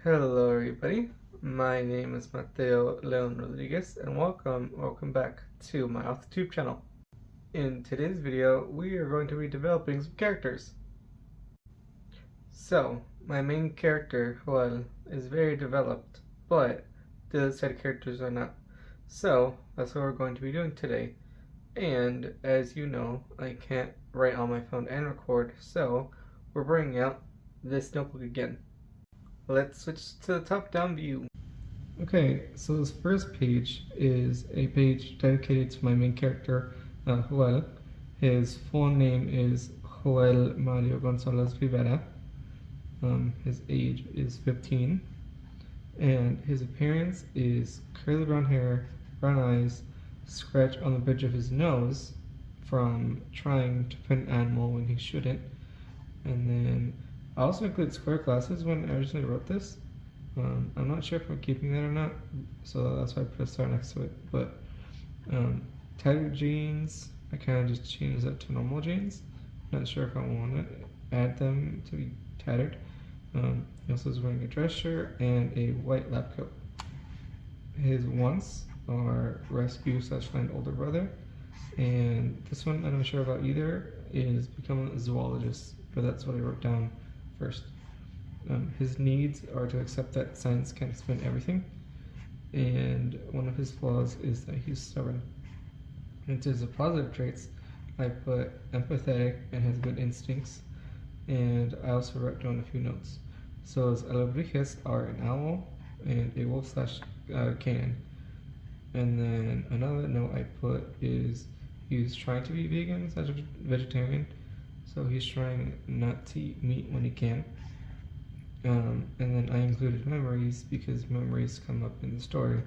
Hello everybody, my name is Mateo Leon Rodriguez and welcome back to my authortube channel. In today's video, we are going to be developing some characters. So, my main character, Joel, is very developed, but the other side characters are not. So, that's what we're going to be doing today. And, as you know, I can't write on my phone and record, so we're bringing out this notebook again. Let's switch to the top-down view. Okay, so this first page is a page dedicated to my main character, Joel. His full name is Joel Mario Gonzalez-Rivera. His age is 15, and his appearance is curly brown hair, brown eyes, scratch on the bridge of his nose from trying to pet an animal when he shouldn't, and then I also included square glasses when I originally wrote this. I'm not sure if I'm keeping that or not, so that's why I put a star next to it. But tattered jeans, I kind of just changed that to normal jeans. Not sure if I want to add them to be tattered. He also is wearing a dress shirt and a white lab coat. His wants are rescue / find older brother, and this one I'm not sure about either, is become a zoologist, but that's what I wrote down first. His needs are to accept that science can't explain everything, and one of his flaws is that he's stubborn. Into his positive traits, I put empathetic and has good instincts, and I also wrote down a few notes. So his alebrijes are an owl and a wolf / canine. And then another note I put is he's trying to be vegan / vegetarian, so he's trying not to eat meat when he can. And then I included memories because memories come up in the story.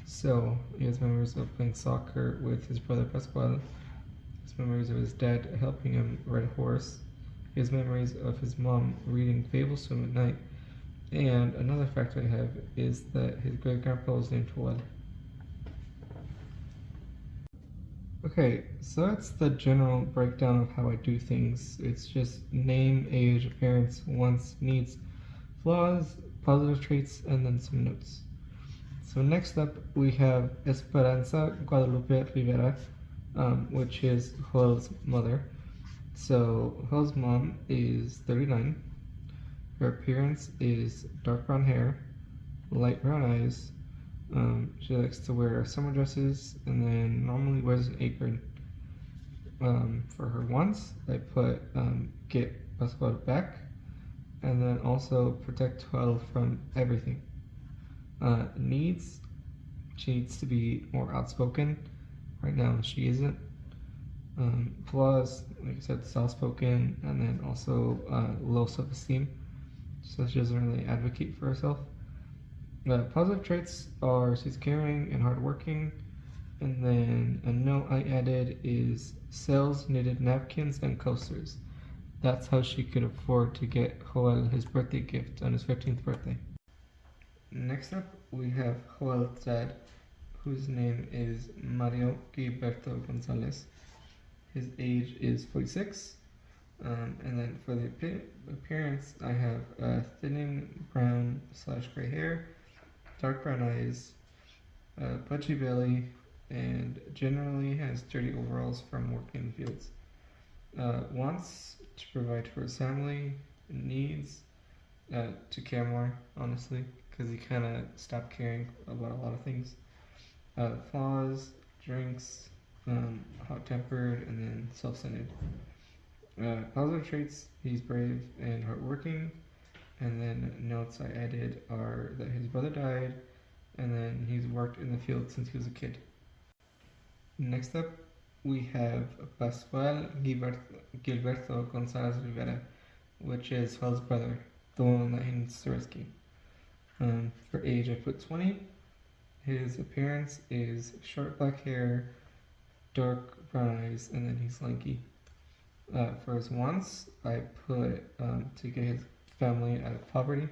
So he has memories of playing soccer with his brother Pascual. He has memories of his dad helping him ride a horse. He has memories of his mom reading fables to him at night. And another fact I have is that his great-grandpa was named Joel. Okay, so that's the general breakdown of how I do things. It's just name, age, appearance, wants, needs, flaws, positive traits, and then some notes. So next up we have Esperanza Guadalupe Rivera, which is Joel's mother. So Joel's mom is 39. Her appearance is dark brown hair, light brown eyes. She likes to wear summer dresses and then normally wears an apron. For her wants, I put get Pascual back, and then also protect 12 from everything. Needs, she needs to be more outspoken. Right now she isn't. Flaws, like I said, soft-spoken, and then also low self-esteem, so she doesn't really advocate for herself. Positive traits are she's caring and hardworking, and then a note I added is sells knitted napkins and coasters. That's how she could afford to get Joel his birthday gift on his 15th birthday. Next up, we have Joel's dad, whose name is Mario Gilberto Gonzalez. His age is 46. And then for the appearance, I have thinning brown / gray hair, dark brown eyes, pudgy belly, and generally has dirty overalls from working in the fields. Wants to provide for his family, needs to care more, honestly, because he kind of stopped caring about a lot of things. Flaws, drinks, hot-tempered, and then self-centered. Positive traits, he's brave and hardworking, and then notes I added are that his brother died, and then he's worked in the field since he was a kid. Next up, we have Pascual Gilberto Gonzalez-Rivera, which is Joel's brother, the one that he needs to rescue. For age, I put 20. His appearance is short black hair, dark brown eyes, and then he's lanky. For his wants, I put to get his family out of poverty,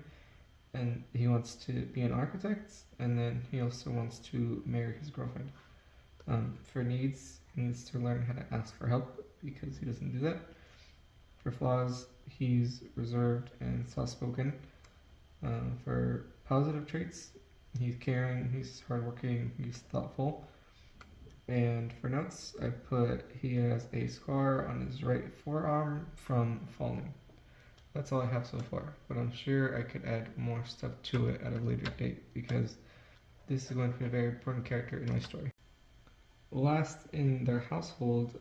and he wants to be an architect, and then he also wants to marry his girlfriend. For needs, he needs to learn how to ask for help because he doesn't do that. For flaws, he's reserved and soft-spoken. For positive traits, he's caring, he's hardworking, he's thoughtful. And for notes, I put he has a scar on his right forearm from falling. That's all I have so far, but I'm sure I could add more stuff to it at a later date because this is going to be a very important character in my story. Last in their household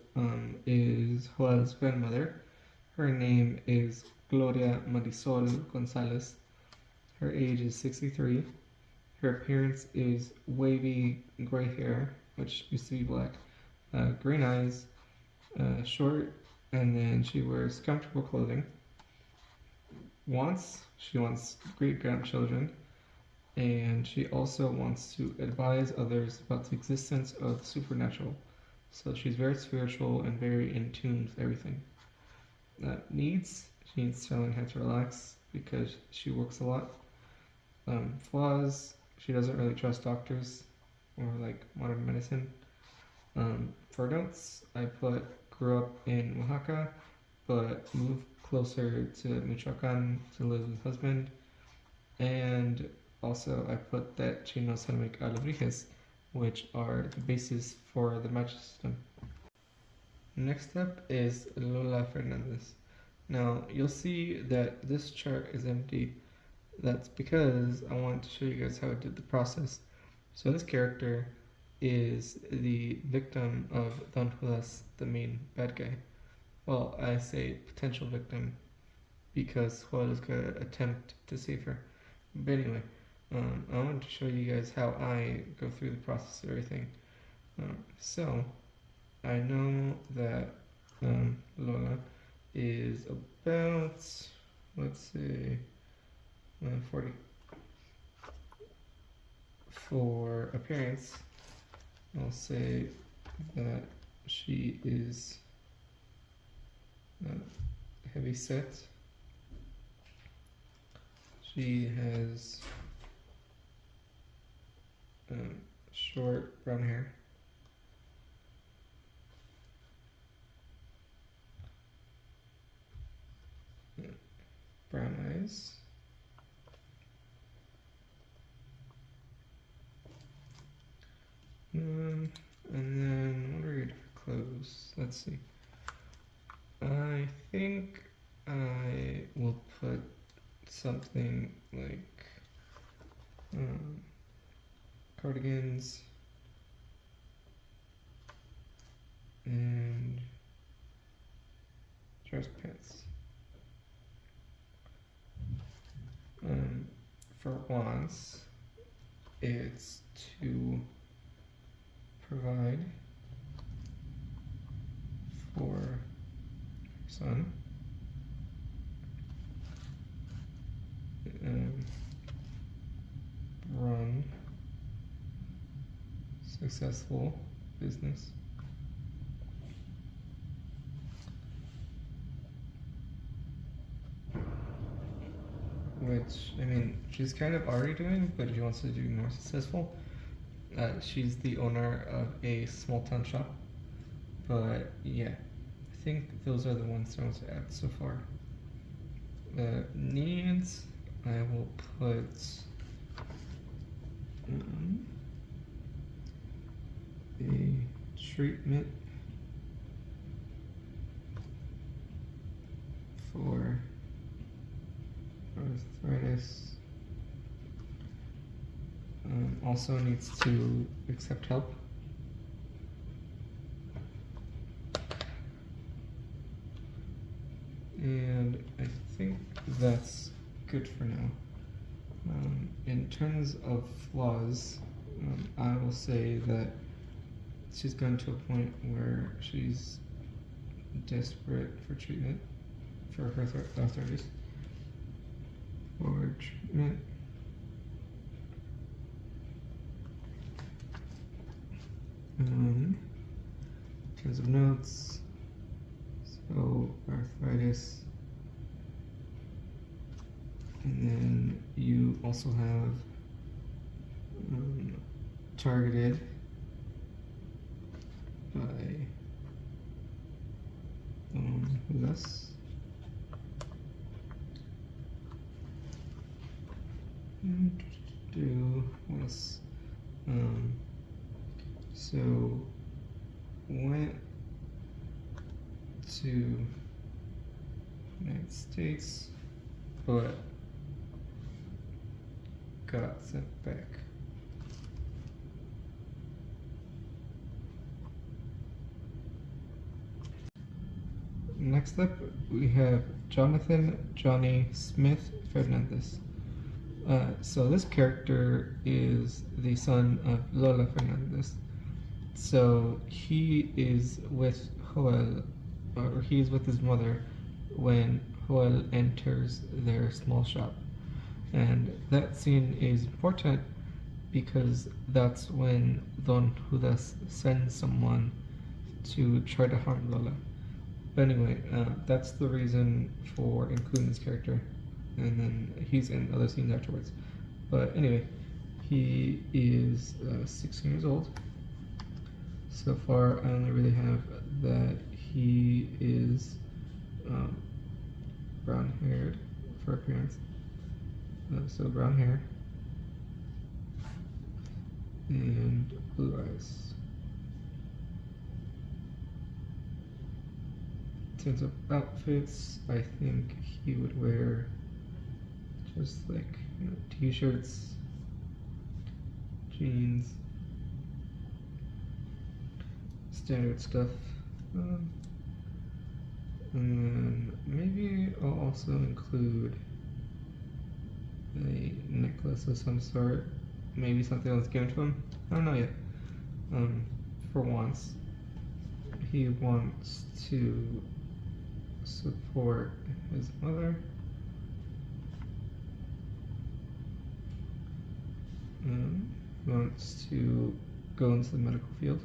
is Joel's grandmother. Her name is Gloria Marisol Gonzalez. Her age is 63. Her appearance is wavy gray hair, which used to be black, green eyes, short, and then she wears comfortable clothing. She wants great grandchildren, and she also wants to advise others about the existence of the supernatural. So she's very spiritual and very in tune with everything. She needs to learn how to relax because she works a lot. Flaws, she doesn't really trust doctors or like modern medicine. For notes, I put grew up in Oaxaca, but moved closer to Michoacan to live with husband. And also I put that she knows how to make alebrijes, which are the basis for the magic system. Next up is Lola Fernandez. Now you'll see that this chart is empty. That's because I wanted to show you guys how I did the process. So this character is the victim of Don Judas, the main bad guy. Well, I say potential victim because Juan is going to attempt to save her. But anyway, I wanted to show you guys how I go through the process of everything. So, I know that Lola is about, let's say, 40. For appearance, I'll say that she is heavy set. She has short brown hair. Brown eyes. And then what are your different clothes? Let's see. I think I will put something like cardigans and dress pants. For wants, it's to provide for son, run successful business, which, I mean, she's kind of already doing, but she wants to do more successful. She's the owner of a small town shop, but yeah, I think those are the ones I want to add so far. Needs, I will put a treatment for arthritis. Also needs to accept help. And I think that's good for now. In terms of flaws, I will say that she's gotten to a point where she's desperate for treatment for her arthritis. Or treatment. In terms of notes, so arthritis, and then you also have targeted by less. do was so went to United States, but got sent back. Next up, we have Jonathan Johnny Smith-Fernandez. So this character is the son of Lola Fernandez. So he is with Joel, or he is with his mother when Joel enters their small shop. And that scene is important because that's when Don Judas sends someone to try to harm Lola. But anyway, that's the reason for including this character, and then he's in other scenes afterwards. But anyway, he is 16 years old. So far, I only really have that he is brown-haired for appearance. So brown hair and blue eyes. In terms of outfits, I think he would wear just like, you know, t-shirts, jeans, standard stuff. And then maybe I'll also include a necklace of some sort, maybe something that was given to him. I don't know yet. For once, he wants to support his mother. Wants to go into the medical field.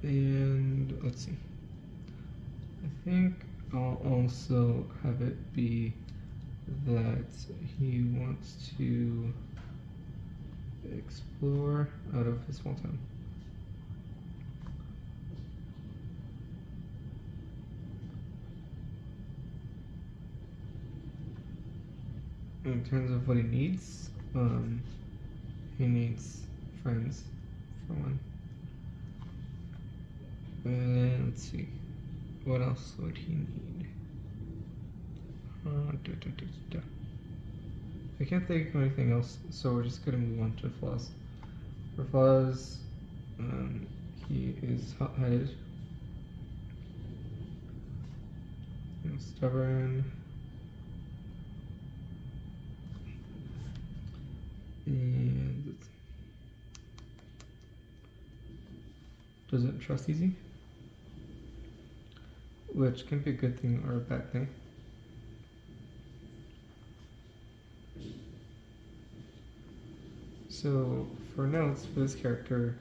And let's see. I think I'll also have it be that he wants to explore out of his small town. In terms of what he needs friends, for one. And let's see, what else would he need? I can't think of anything else, so we're just gonna move on to flaws. For flaws, he is hot-headed, stubborn, and doesn't trust easy, which can be a good thing or a bad thing. So for notes for this character,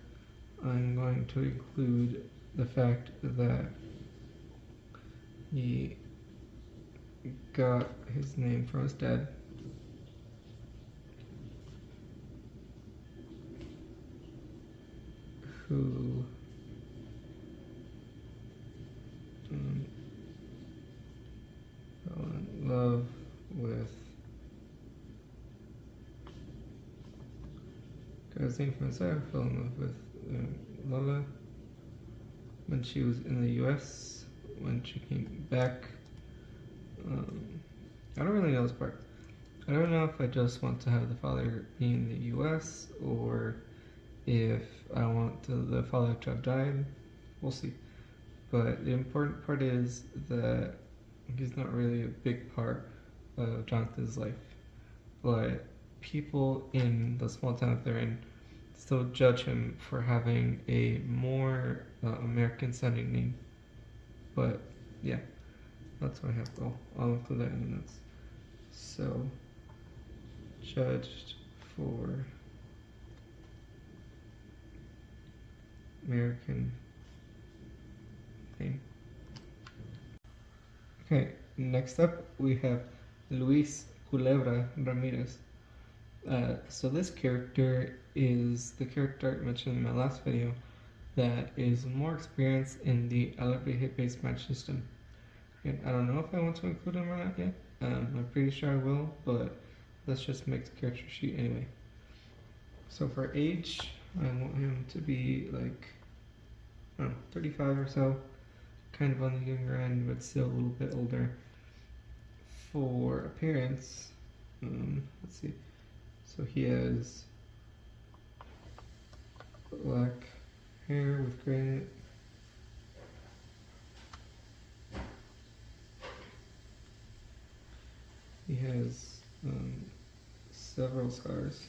I'm going to include the fact that he got his name from his dad, who fell in love with guy's name from his side, fell in love with Lola when she was in the US. When she came back, I don't really know this part. I don't know if I just want to have the father be in the US or if I want the father to have died. We'll see. But the important part is that he's not really a big part of Jonathan's life. But people in the small town that they're in still judge him for having a more American sounding name. But yeah, that's what I have. I'll include that in the notes. So, judged for American name. Okay, next up we have Luis Culebra Ramirez. So this character is the character I mentioned in my last video, that is more experienced in the Alebrije hit-based match system. And I don't know if I want to include him or not yet. I'm pretty sure I will, but let's just make the character sheet anyway. So for age, I want him to be like, I don't know, 35 or so. Kind of on the younger end, but still a little bit older. For appearance, let's see. So he has black hair with gray in it. He has several scars.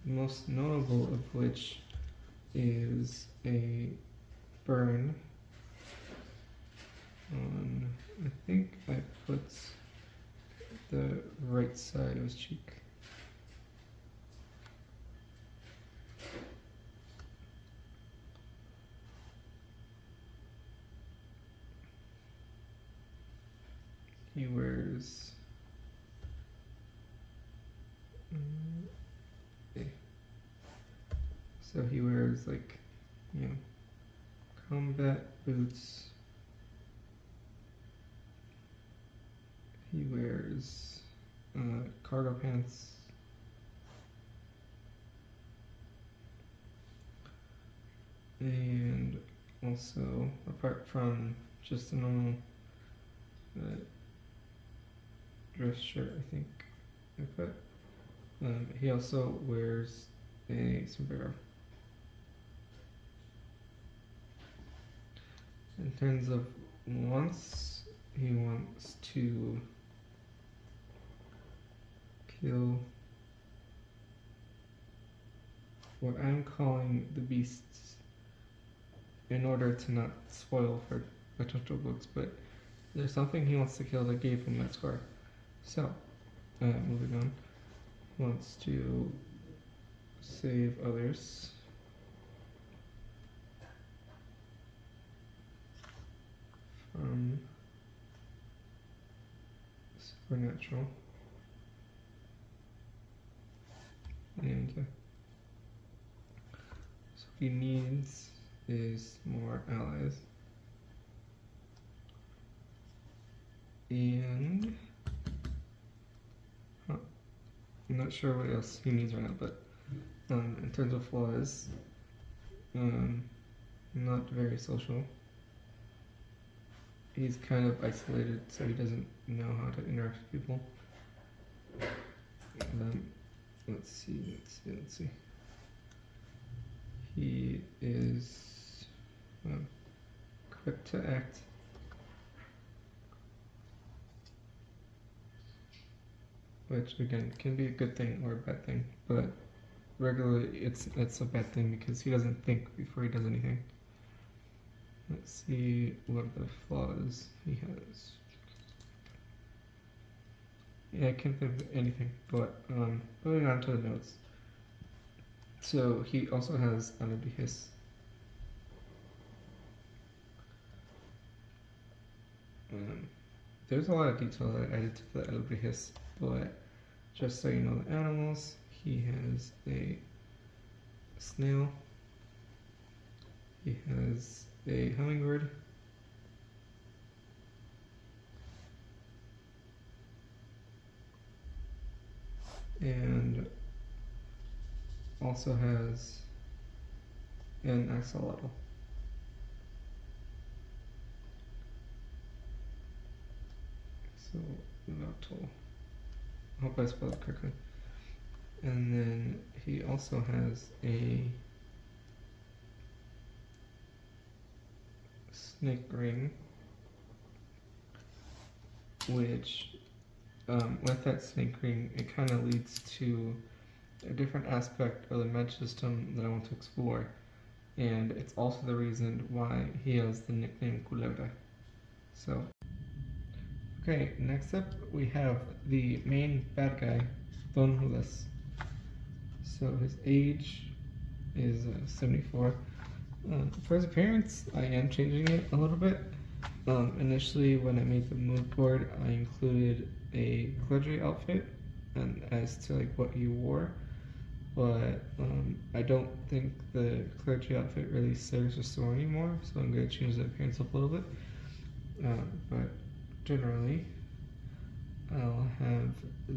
The most notable of which is a burn on, I think I put the right side of his cheek. He wears so he wears like, you know, combat boots. He wears cargo pants. And also, apart from just a normal dress shirt, I think I put, he also wears a sombrero. In terms of wants, he wants to kill what I'm calling the beasts in order to not spoil for potential books, but there's something he wants to kill that gave him that scar. So, moving on, he wants to save others. From supernatural, and so he needs is more allies, and I'm not sure what else he needs right now, but in terms of flaws, not very social. He's kind of isolated, so he doesn't know how to interact with people. Let's see. He is quick to act. Which again can be a good thing or a bad thing, but regularly it's a bad thing because he doesn't think before he does anything. Let's see what the flaws he has. Yeah, I can't think of anything, but moving on to the notes. So he also has Alebrije. There's a lot of detail that I added to the Alebrije, but just so you know the animals, he has a snail, he has a hummingbird, and also has an axolotl. So, I hope I spelled it correctly. And then he also has a snake ring, which with that snake ring, it kind of leads to a different aspect of the match system that I want to explore, and it's also the reason why he has the nickname Culebra. So, okay, next up we have the main bad guy, Don Judas. So his age is 74. For his appearance, I am changing it a little bit. Initially, when I made the mood board, I included a Cledre outfit, and as to like what he wore, but I don't think the clergy outfit really serves the story anymore, so I'm going to change the appearance up a little bit. But generally, I'll have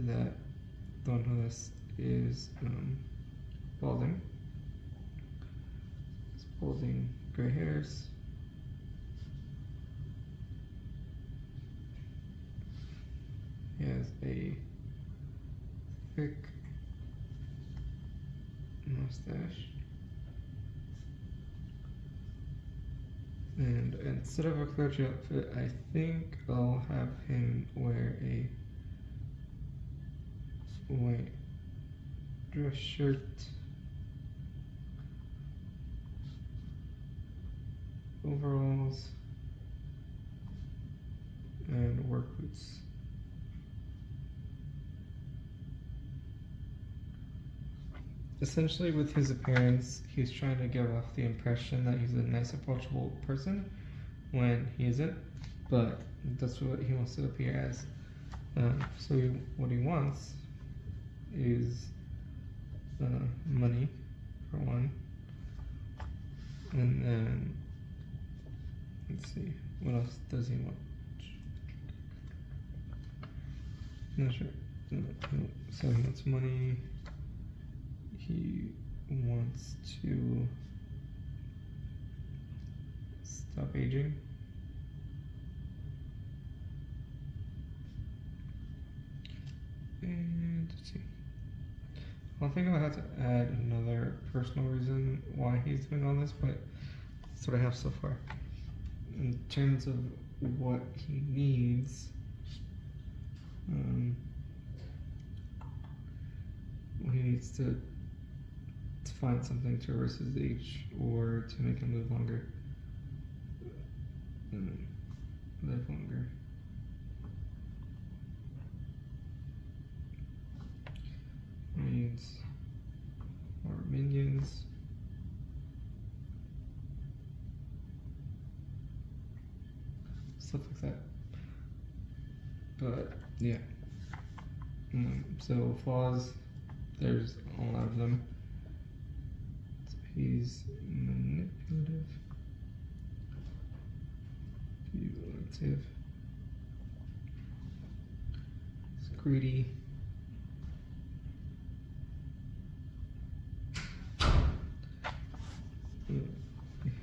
that Don Judas is balding. He's balding, gray hairs. He has a thick mustache. And instead of a clergy outfit, I think I'll have him wear a white dress shirt, overalls, and work boots. Essentially, with his appearance, he's trying to give off the impression that he's a nice, approachable person when he isn't, but that's what he wants to appear as. So what he wants is money, for one, and then, let's see, what else does he want? Not sure. So he wants money. He wants to stop aging. And let's see. I think I'll have to add another personal reason why he's doing all this, but that's what I have so far. In terms of what he needs, he needs to find something to reverse his age or to make him live longer. Live longer. Needs more minions. Stuff like that. But yeah. So flaws, there's a lot of them. So he's manipulative, manipulative, he's greedy,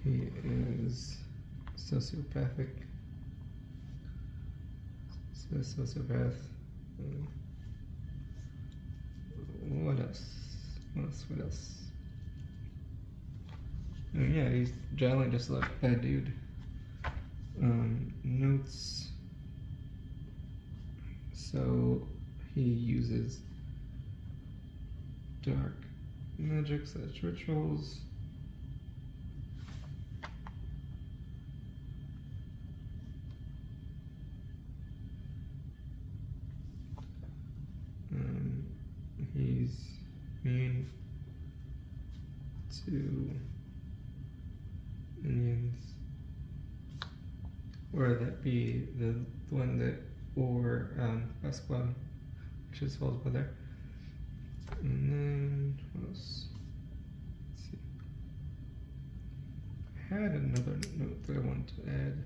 he is sociopathic, sociopath. What else? What else? Oh, yeah, he's generally just a bad dude. Notes. So he uses dark magic / rituals. He's mean to minions, or that be the one that, or Pascual, which is falls by there. And then what else? Let's see. I had another note that I wanted to add.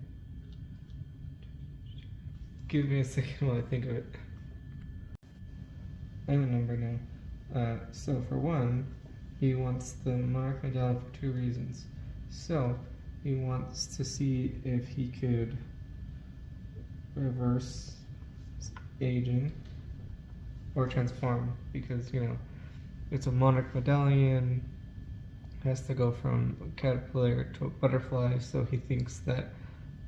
Give me a second while I think of it. I remember now. So for one, he wants the Monarch Medallion for 2 reasons. So he wants to see if he could reverse aging or transform, because it's a Monarch Medallion, has to go from a caterpillar to a butterfly, so he thinks that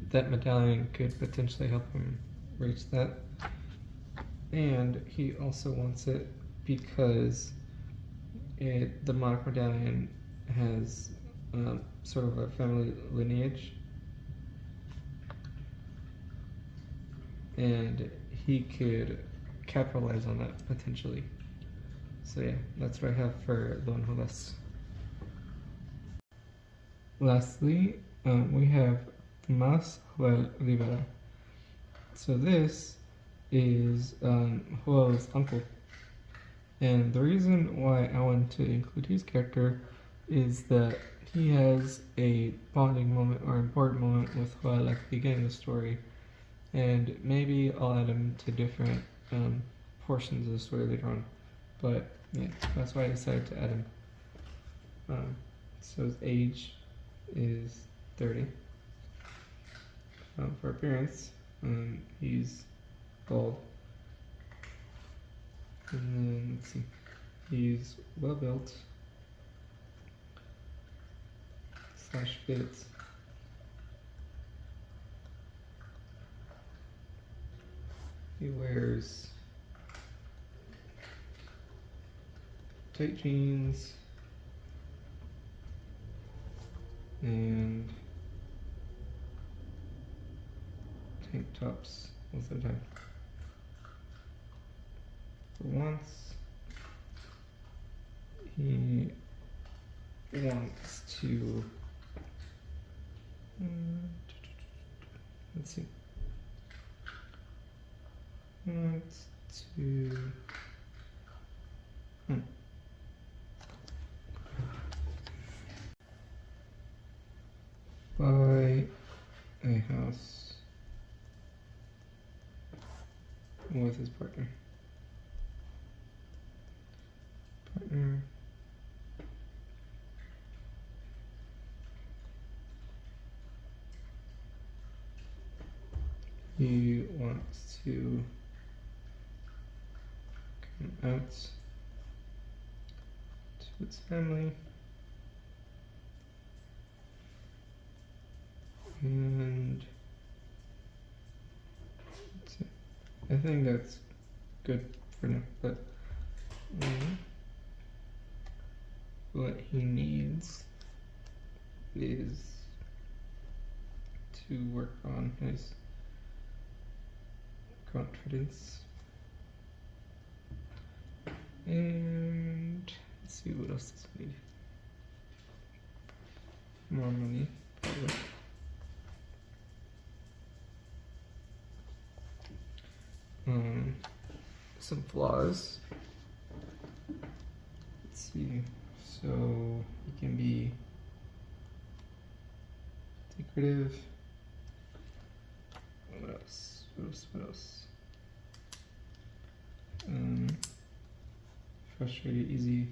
that medallion could potentially help him reach that. And he also wants it because the Monarch Medallion has sort of a family lineage, and he could capitalize on that potentially. So yeah, that's what I have for Don Judas. Lastly, we have Gonzalez-Rivera. So this is Joel's uncle, And the reason why I want to include his character is that he has a bonding moment or important moment with Guadalupe at the beginning of the story, and maybe I'll add him to different portions of the story later on. But yeah, that's why I decided to add him. So his age is 30. For appearance, he's bald. And then, let's see, he's well built / fits. He wears tight jeans and tank tops most of the time. For once, he wants to, let's see, wants to, buy a house with his partner. He wants to come out to his family, and I think that's good for now. But what he needs is to work on his confidence, and let's see what else does he need. More money, probably. Some flaws. Let's see. So he can be secretive. What else? What else? Frustrated easy.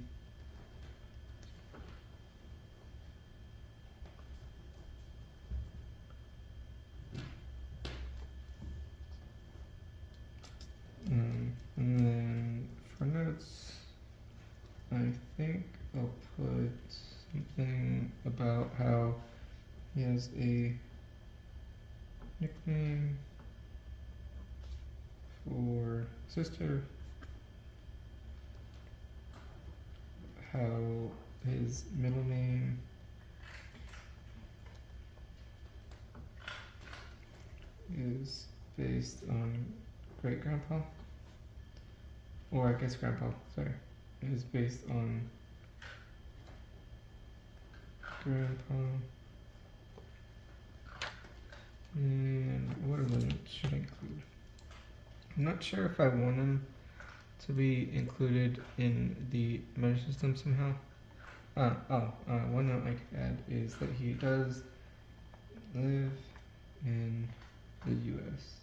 And then for notes, I think I'll put something about how he has a nickname for sister, how his middle name is based on great grandpa, or I guess grandpa, sorry, is based on grandpa. And what other notes should I include? I'm not sure if I want him to be included in the measure system somehow. One note I could add is that he does live in the US.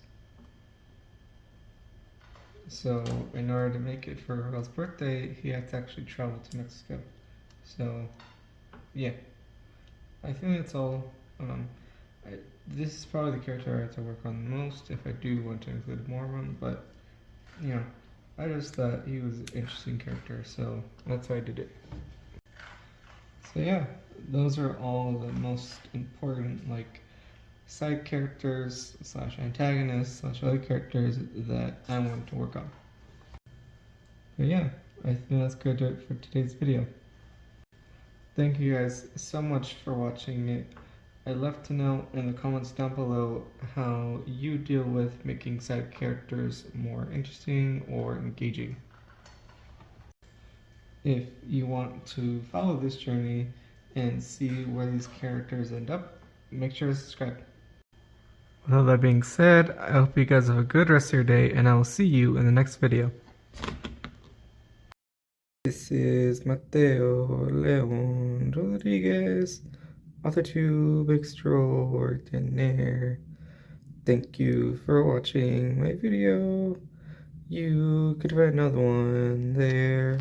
So in order to make it for Raul's birthday, he had to actually travel to Mexico. So yeah, I think that's all. This is probably the character I have to work on the most if I do want to include more of him, but you know, I just thought he was an interesting character, so that's why I did it. So yeah, those are all the most important side characters / antagonists / other characters that I want to work on. But yeah, I think that's going to do it for today's video. Thank you guys so much for watching it. I'd love to know in the comments down below how you deal with making side characters more interesting or engaging. If you want to follow this journey and see where these characters end up, make sure to subscribe. With all that being said, I hope you guys have a good rest of your day, and I will see you in the next video. This is Mateo Leon Rodriguez, authortube extraordinaire. Thank you for watching my video. You could find another one there.